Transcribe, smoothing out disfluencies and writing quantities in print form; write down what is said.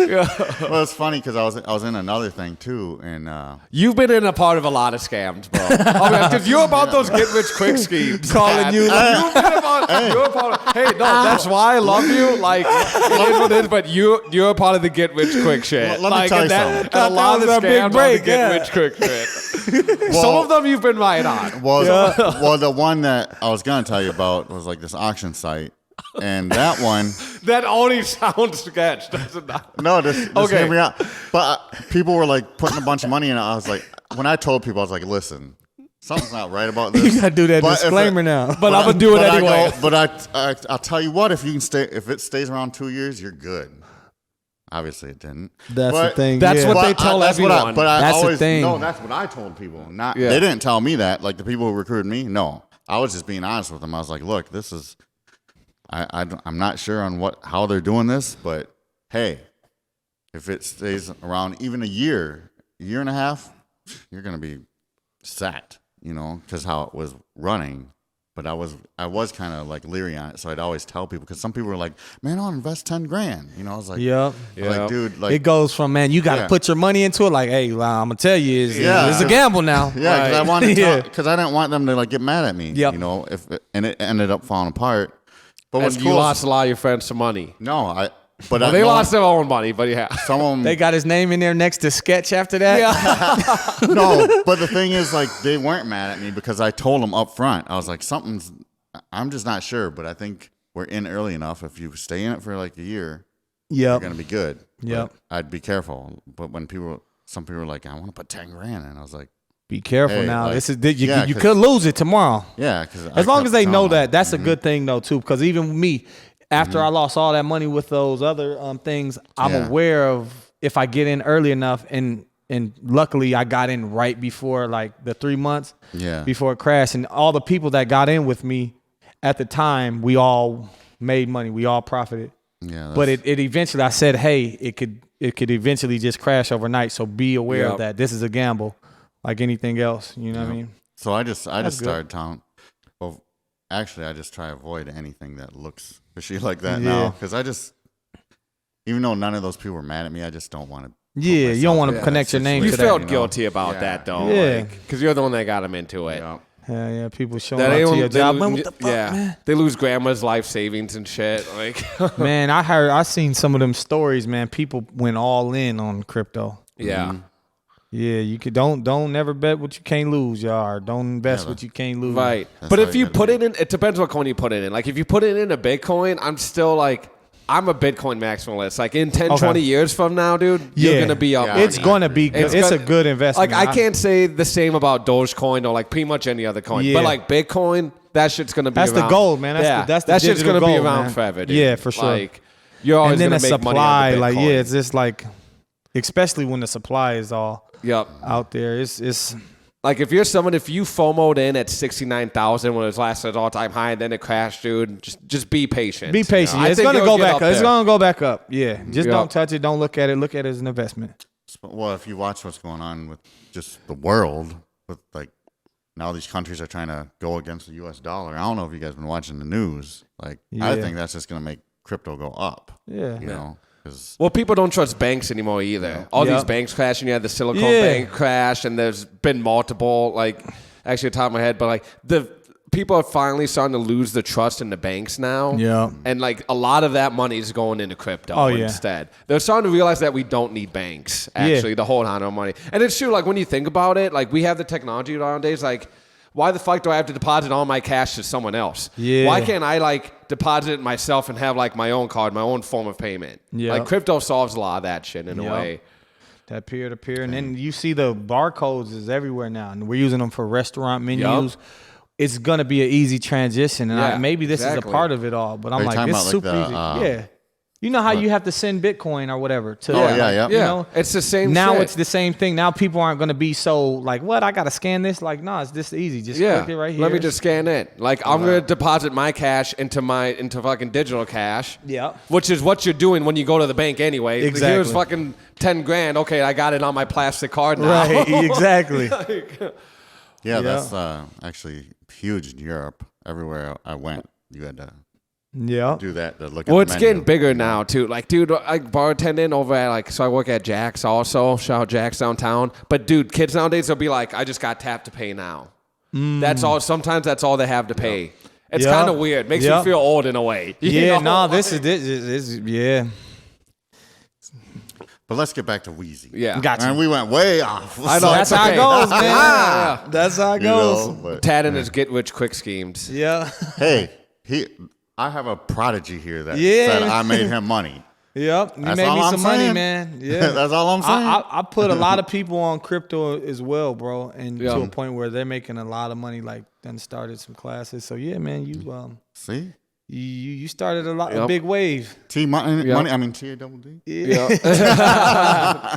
Well, it's funny because I was in another thing too, and you've been in a part of a lot of scams, bro. Because you're about those get rich quick schemes. Calling you. You've been about. You're a part of. Hey, no, that's why I love you. Like, it is what it is. But you're a part of the get rich quick shit. Let me tell you something. And a lot of That was our big scams break, are the get rich quick shit. Some of them you've been right on. well, the one that I was gonna tell you about was like this auction site. And that one, That only sounds sketch, does it not? no, this Okay. hear me out. But people were like putting a bunch of money in it. I was like, when I told people, I was like, listen, something's not right about this. You gotta do that But if disclaimer now. But I'm gonna do it anyway. I'll tell you what, if it stays around 2 years, you're good. Obviously, it didn't. That's the thing. That's yeah. what they tell everyone. That's the thing. No, that's what I told people. They didn't tell me that. Like the people who recruited me, no. I was just being honest with them. I was like, look, this is. I'm not sure on how they're doing this, but hey, if it stays around even a year and a half, you're gonna be set, because how it was running. But I was kind of like leery on it, so I'd always tell people because some people were like, "Man, I'll invest $10,000." I was like, Yep. like dude, like it goes from you got to put your money into it. Like, hey, well, I'm gonna tell you, it's a gamble now. Yeah, because I wanted Yeah. because I didn't want them to like get mad at me. Yep. And it ended up falling apart. But what's And cool you is- lost a lot of your friends some money. No, They lost their own money, but yeah. Some of them. They got his name in there next to sketch after that. Yeah. No, but the thing is, like, they weren't mad at me because I told them up front. I was like, I'm just not sure, but I think we're in early enough. If you stay in it for like a year, you're going to be good. Yep. But I'd be careful. But when some people were like, I want to put $10,000 in, I was like, Be careful hey, now. like, This is you, yeah, you could lose it tomorrow. yeah. Cause As long as they know that, that's a good thing though too. Because even me, after I lost all that money with those other things, I'm aware of if I get in early enough, and luckily I got in right before like the 3 months before it crashed, and all the people that got in with me at the time, we all made money, we all profited. Yeah, but it eventually, I said, hey, it could eventually just crash overnight. So be aware of that. This is a gamble, like anything else. You know what I mean? So I just started telling. Well, actually, I just try to avoid anything that looks fishy like that now, because even though none of those people were mad at me, I just don't want to. Yeah, you don't want to connect your name You to felt that. guilty about that though. Yeah. Because you're the one that got them into it. Yeah. Yeah, people showing That up to your job. lose, Man, what the fuck, man? They lose grandma's life savings and shit. Like, Man, I seen some of them stories, man. People went all in on crypto. yeah. Mm-hmm. Yeah, you could don't never bet what you can't lose, y'all. Or don't invest what you can't lose. Right. That's But how if you you gotta put be. it in, it depends what coin you put it in. Like if you put it in a Bitcoin, I'm still like, I'm a Bitcoin maximalist. Like in 10, 20 years from now, dude, you're going to be up. It's money. going to be good. It's a good investment. Like I can't say the same about Dogecoin or like pretty much any other coin. Yeah. But like Bitcoin, that shit's going to be That's around. the gold, man. That's the that shit's digital gonna be gold, around man. forever, dude. Yeah, for sure. Like you're always and then going the to make supply, money on the like Bitcoin. it's just like, especially when the supply is all Yep. out there. It's Like if you FOMO'd in at 69,000 when it was last at its all-time high, and then it crashed, dude, just be patient. be patient. I It's think gonna it'll go get back up up. It's there. gonna go back up. Yeah, just Yep. don't touch it. Don't look at it. Look at it as an investment. Well, if you watch what's going on with just the world, with like now these countries are trying to go against the U.S. dollar. I don't know if you guys been watching the news. Like I Yeah. think that's just going to make crypto go up. Yeah. You know, because Well, people don't trust banks anymore either. All Yep. these banks crashing. You had the Silicon Yeah. Bank crash, and there's been multiple, like, actually, top of my head, but like the people are finally starting to lose the trust in the banks now. Yeah. And like a lot of that money is going into crypto Oh, yeah. instead. They're starting to realize that we don't need banks actually to hold on to our money. And it's true, like when you think about it, like we have the technology nowadays, like why the fuck do I have to deposit all my cash to someone else? Yeah. Why can't I like deposit it myself and have like my own card, my own form of payment? Yep. Like crypto solves a lot of that shit in a Yep. way. That peer to peer, and then you see the barcodes is everywhere now, and we're using them for restaurant menus. It's gonna be an easy transition, and Yeah, maybe this is exactly. a part of it all. But I'm you like, talking it's about, super like, easy. Yeah, you know how you have to send Bitcoin or whatever to. yeah. You know, it's the same now shit. it's the same thing. Now people aren't gonna be so like, what? I gotta scan this? Like, no, it's this easy. Just click it right here. Let me just scan it. Like I'm gonna deposit my cash into fucking digital cash. Yeah. Which is what you're doing when you go to the bank anyway. Exactly. Here's fucking 10 grand. Okay, I got it on my plastic card now. Right. Exactly. yeah, that's actually huge in Europe. Everywhere I went, you had to Yeah. do that to look at Well, the it's menu. getting bigger now too. Like, dude, like bartending over at so I work at Jack's also. Shout out Jack's downtown. But dude, kids nowadays they'll be like, I just got tap to pay now. That's all. Sometimes that's all they have to pay. It's kind of weird. Makes you feel old in a way. Yeah, no, this is yeah. But let's get back to Wheezy. Yeah. Gotcha. And we went way off. I know. That's how it goes, man. Yeah. That's how it You goes. know, but, Tad and his get rich quick schemes. Yeah. hey, I have a prodigy here that Yeah. said I made him money. Yep. You That's made all me I'm some money, saying. man. Yeah. That's all I'm saying. I put a lot of people on crypto as well, bro, and Yeah. to a point where they're making a lot of money. Like, done started some classes. So yeah, man, See? you started a big wave. Money, I mean T-A-double-D. Yeah.